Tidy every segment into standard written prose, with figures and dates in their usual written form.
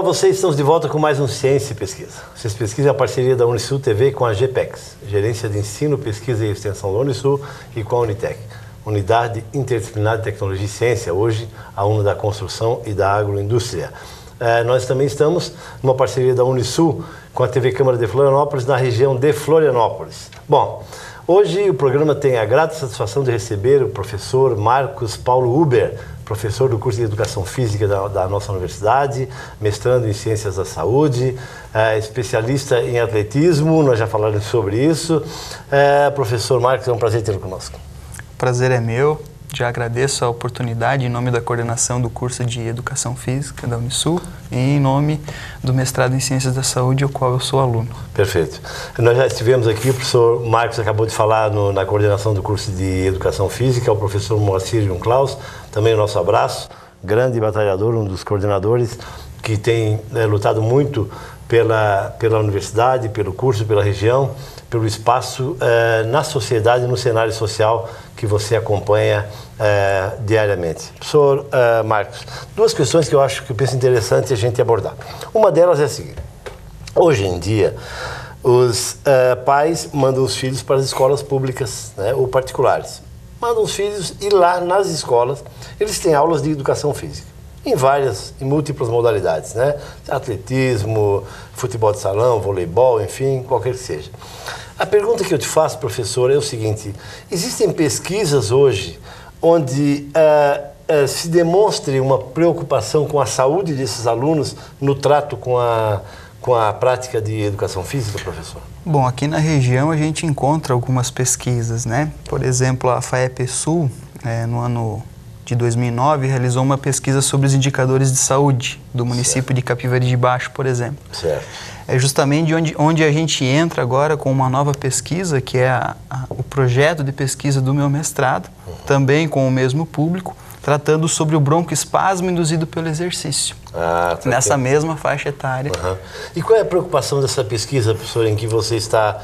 Olá vocês, estamos de volta com mais um Ciência e Pesquisa. Ciência e Pesquisa é a parceria da Unisul TV com a GPEX, Gerência de Ensino, Pesquisa e Extensão da Unisul, e com a Unitec, Unidade Interdisciplinar de Tecnologia e Ciência, hoje a UNA da Construção e da Agroindústria. Nós também estamos numa parceria da Unisul com a TV Câmara de Florianópolis, na região de Florianópolis. Bom, hoje o programa tem a grata satisfação de receber o professor Marcos Paulo Huber, professor do curso de Educação Física da nossa universidade, mestrando em Ciências da Saúde, especialista em atletismo, nós já falamos sobre isso. Professor Marcos, é um prazer tê-lo conosco. O prazer é meu, já agradeço a oportunidade em nome da coordenação do curso de Educação Física da Unisul e em nome do mestrado em Ciências da Saúde, ao qual eu sou aluno. Perfeito. Nós já estivemos aqui, o professor Marcos acabou de falar na coordenação do curso de Educação Física, o professor Moacir Junklaus, também o nosso abraço, grande batalhador, um dos coordenadores que tem lutado muito pela universidade, pelo curso, pela região, pelo espaço na sociedade, no cenário social que você acompanha diariamente. Professor Marcos, duas questões que eu penso interessante a gente abordar. Uma delas é a seguinte: hoje em dia, os pais mandam os filhos para as escolas públicas, né, ou particulares. Mandam os filhos e lá nas escolas eles têm aulas de educação física. Em múltiplas modalidades, né? Atletismo, futebol de salão, voleibol, enfim, qualquer que seja. A pergunta que eu te faço, professor, é o seguinte: existem pesquisas hoje onde se demonstre uma preocupação com a saúde desses alunos no trato com a prática de educação física, professor? Bom, aqui na região a gente encontra algumas pesquisas, né? Por exemplo, a FAEPSul, no ano de 2009, realizou uma pesquisa sobre os indicadores de saúde do município de Capivari de Baixo, por exemplo. Certo. É justamente onde a gente entra agora com uma nova pesquisa, que é o projeto de pesquisa do meu mestrado, também com o mesmo público, tratando sobre o broncoespasmo induzido pelo exercício, nessa mesma faixa etária. E qual é a preocupação dessa pesquisa, professor, em que você está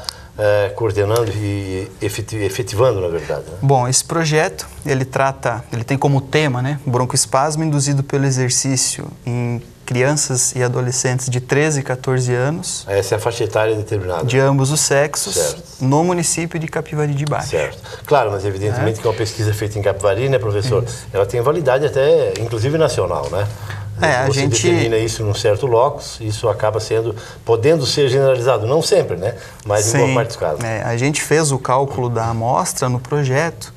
coordenando e efetivando, na verdade? Né? Bom, esse projeto, ele tem como tema, né, broncoespasmo induzido pelo exercício em crianças e adolescentes de 13 e 14 anos. Essa é a faixa etária determinada. De ambos os sexos, no município de Capivari de Baixo. Certo. Claro, mas evidentemente que é uma pesquisa feita em Capivari, né, professor? Isso. Ela tem validade até, inclusive, nacional, né? Você determina isso num certo locus, isso acaba podendo ser generalizado, não sempre, né? Mas em boa parte dos casos. A gente fez o cálculo da amostra no projeto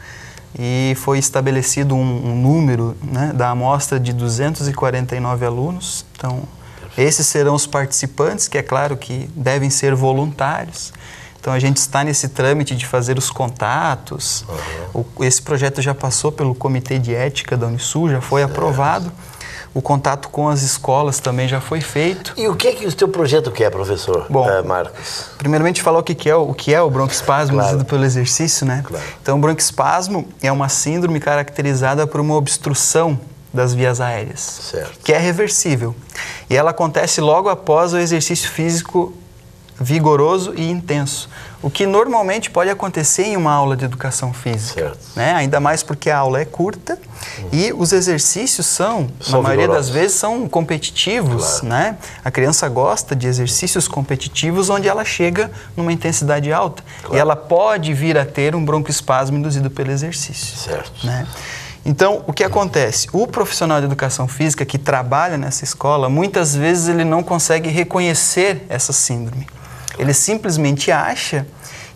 e foi estabelecido um número, né, da amostra de 249 alunos. Então, esses serão os participantes, que é claro que devem ser voluntários. Então, a gente está nesse trâmite de fazer os contatos. Esse projeto já passou pelo Comitê de Ética da Unisul, já foi aprovado. O contato com as escolas também já foi feito. E o que o teu projeto quer, professor? Bom, Marcos? Primeiramente falar o que é o broncoespasmo induzido pelo exercício, né? Claro. Então, o broncoespasmo é uma síndrome caracterizada por uma obstrução das vias aéreas, certo, que é reversível. E ela acontece logo após o exercício físico vigoroso e intenso, o que normalmente pode acontecer em uma aula de educação física, né? Ainda mais porque a aula é curta e os exercícios são na maioria das vezes, são competitivos, né? A criança gosta de exercícios competitivos onde ela chega numa intensidade alta e ela pode vir a ter um broncoespasmo induzido pelo exercício, certo, né? Então, o que acontece? O profissional de educação física que trabalha nessa escola, muitas vezes ele não consegue reconhecer essa síndrome. Ele simplesmente acha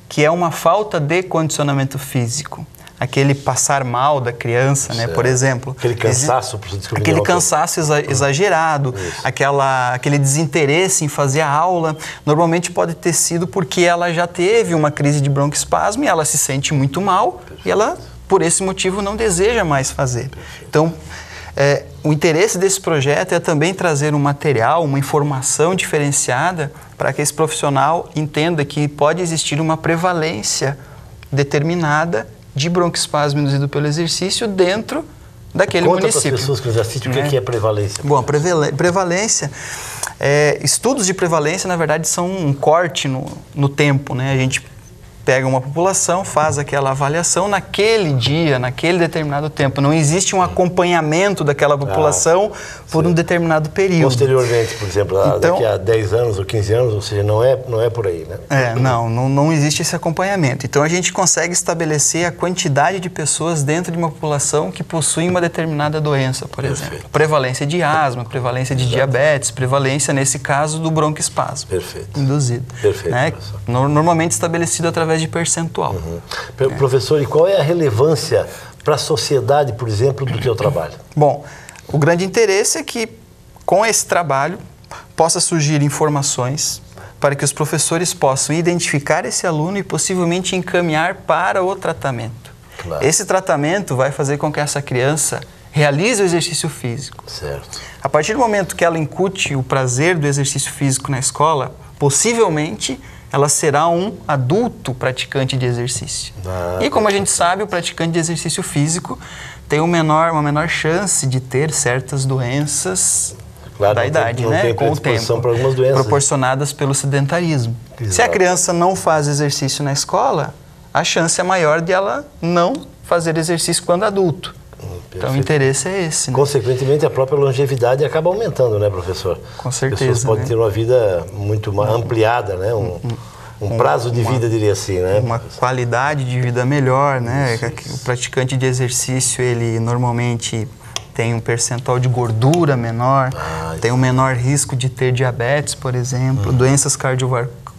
que é uma falta de condicionamento físico. Aquele passar mal da criança, né? Por exemplo. Aquele cansaço. Aquele cansaço exagerado, aquele desinteresse em fazer a aula, normalmente pode ter sido porque ela já teve uma crise de broncoespasmo e ela se sente muito mal e ela, por esse motivo, não deseja mais fazer. Então, o interesse desse projeto é também trazer um material, uma informação diferenciada para que esse profissional entenda que pode existir uma prevalência determinada de broncoespasmo induzido pelo exercício dentro daquele município. Conta para as pessoas que nos assistem o que é prevalência. Bom, a prevalência, estudos de prevalência, na verdade, são um corte no tempo, né? A gente pega uma população, faz aquela avaliação naquele dia, naquele determinado tempo. Não existe um acompanhamento daquela população por um determinado período. Posteriormente, por exemplo, daqui a 10 anos ou 15 anos, ou seja, não é por aí, né? Não existe esse acompanhamento. Então, a gente consegue estabelecer a quantidade de pessoas dentro de uma população que possuem uma determinada doença, por exemplo. Prevalência de asma, prevalência de diabetes, prevalência, nesse caso, do broncoespasmo induzido. Perfeito, né? Normalmente estabelecido através de percentual. Professor, e qual é a relevância para a sociedade, por exemplo, do teu trabalho? Bom, o grande interesse é que, com esse trabalho, possa surgir informações para que os professores possam identificar esse aluno e possivelmente encaminhar para o tratamento. Claro. Esse tratamento vai fazer com que essa criança realize o exercício físico. Certo. A partir do momento que ela incute o prazer do exercício físico na escola, possivelmente ela será um adulto praticante de exercício. E como a gente sabe, o praticante de exercício físico tem uma menor chance de ter certas doenças da idade, né? Com o tempo, para algumas doenças, proporcionadas pelo sedentarismo. Exato. Se a criança não faz exercício na escola, a chance é maior de ela não fazer exercício quando adulto. Então, o interesse é esse. Né? Consequentemente, a própria longevidade acaba aumentando, né, professor? Com certeza. As pessoas podem ter uma vida muito ampliada, né? Um prazo de vida, diria assim, né? Uma qualidade de vida melhor, né? Isso. O praticante de exercício, ele normalmente tem um percentual de gordura menor, tem um menor risco de ter diabetes, por exemplo, doenças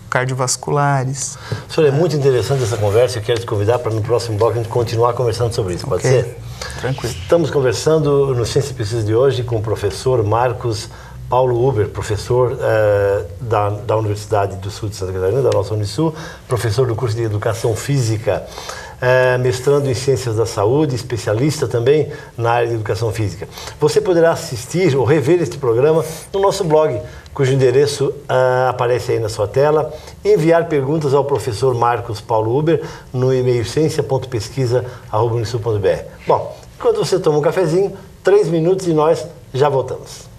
cardiovasculares. Professor, é muito interessante essa conversa. Eu quero te convidar para no próximo bloco a gente continuar conversando sobre isso. Pode ser? Tranquilo. Estamos conversando no Ciência e Pesquisa de hoje com o professor Marcos Paulo Huber, professor da Universidade do Sul de Santa Catarina, da nossa Unisul, professor do curso de Educação Física, mestrando em Ciências da Saúde, especialista também na área de Educação Física. Você poderá assistir ou rever este programa no nosso blog, cujo endereço aparece aí na sua tela, e enviar perguntas ao professor Marcos Paulo Huber no e-mail ciência.pesquisa@unisul.br. Bom, enquanto você toma um cafezinho, 3 minutos e nós já voltamos.